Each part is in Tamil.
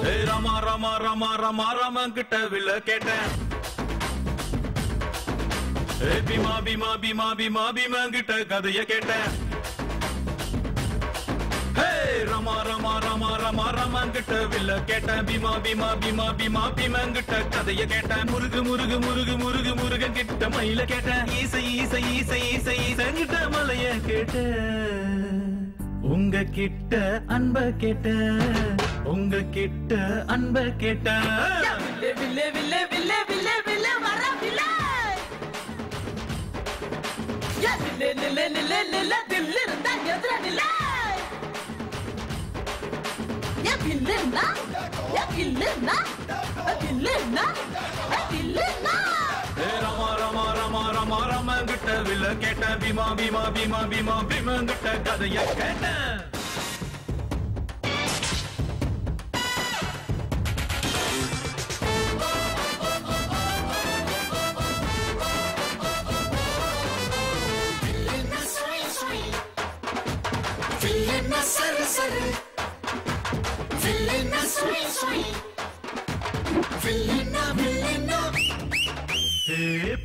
ராமா ராமா ராமா ராமா ராமா கிட்ட வில்ல கேட்டேன். பீமா பீமா பீமா பீமா பீமா கிட்ட கதைய கேட்டேன். ராமா ராமா ராமா ராமா ராமா கிட்ட வில்ல கேட்டேன். பீமா பீமா பீமா பீமா பீமா கிட்ட கதைய கேட்டேன். முருகு முருகு முருகு முருகு முருகன் கிட்ட மயில கேட்டேன். ஈசை ஈசை ஈசை ஈசை ஈசை கிட்ட மலைய கேட்டேன். உங்க கிட்ட அன்ப கேட்டேன். உங்க கிட்ட அன்ப கேட்டேன். வில்லே வில்லே வில்லே வில்லே வில்லே வர வில்லே நில்லே நில்லே நில்லே நில்லே தில்லு இருந்தா எதிர நில்லே வில்லுன்னா வில்லுன்னா வில்லுன்னா வில்லுன்னா ராமா ராமா ராமா ராமா ராமா கிட்ட வில்ல கேட்டேன். பீமா பீமா பீமா பீமா பீமா கிட்ட கதைய கேட்டேன்.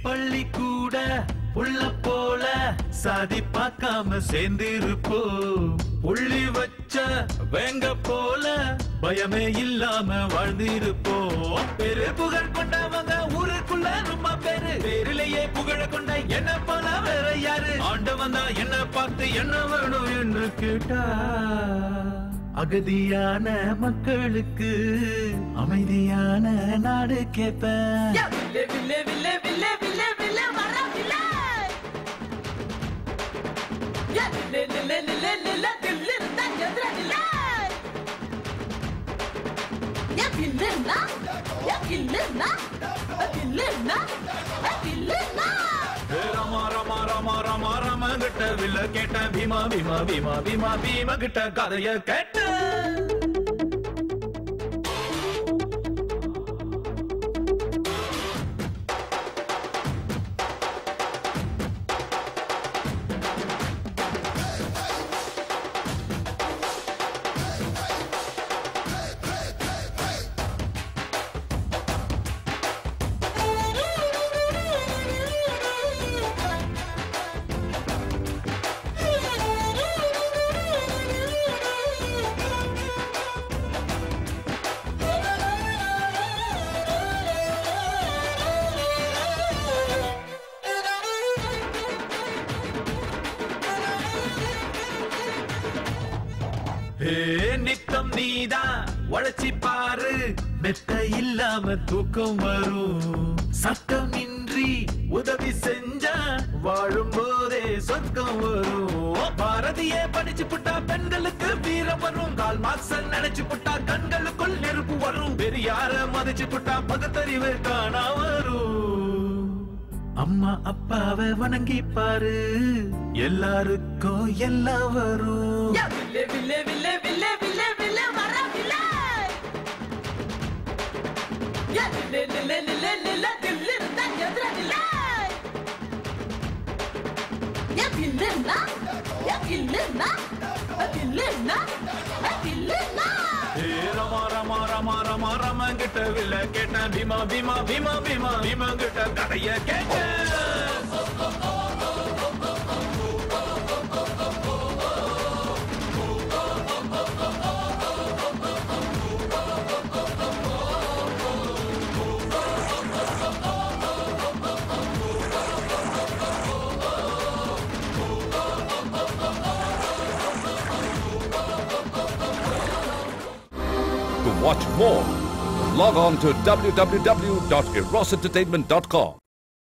பள்ளி கூட உள்ள போல சாதி பார்க்காம சேர்ந்திருப்போ. புள்ளி வச்ச வேங்க போல பயமே இல்லாம வாழ்ந்திருப்போ. பெரு புகழ் கொண்டவங்க ஊருக்குள்ள ரொம்ப பேரு. பேரிலேயே புகழ கொண்ட என்ன போல வேற யாரு? ஆண்டவன் தான் என்ன பார்த்து என்ன வேணும் என்று கேட்டா. அகதியான மக்களுக்கு அமைதியான நாடு கேட்பேன். வில்லே வில்லே வில்லே வில்லே வில்லே வர வில்லே நில்லே நில்லே நில்லே நில்லே தில்லு இருந்தா எதிர நில்லே வில்லுன்னா வில்லுன்னா வில்லுன்னா வில்லுன்னா ராமா ராமா ராமா ராமா ராமா கிட்ட வில்ல கேட்டேன். பீமா பீமா பீமா பீமா பீமா கிட்ட கதைய கேட்டேன். நித்தம் நீதான் உழைச்சி பாரு. மெத்த இல்லாம தூக்கம் வரும். சட்டம் இன்றி உதவி செஞ்சா வாழும் போதே சொர்க்கம் வரும். பாரதியே படிச்சு புட்டா பெண்களுக்கு வீரம் வரும். கால் மார்க்ஸ் நினைச்சு புட்டா கண்களுக்குள் நெருப்பு வரும். பெரியார மதிச்சு புட்டா பகுத்தறிவு காணா வரும். அம்மா அப்பாவை வணங்கி பாரு. எல்லாருக்கும் எல்லாம் வரும். வில்லே வில்லே வில்லே வில்லே வில்லே வில்லே வர வில்லே நில்லே நில்லே நில்லே நில்லே தில்லு இருந்தா எதிர நில்லே வில்லுன்னா வில்லுன்னா வில்லுன்னா வில்லுன்னா ராமா ராமா ராமா ராமா ராமா கிட்ட வில்ல கேட்டேன். பீமா பீமா பீமா பீமா பீமா கிட்ட கதைய கேட்டேன். To watch more, log on to www.erosentertainment.com.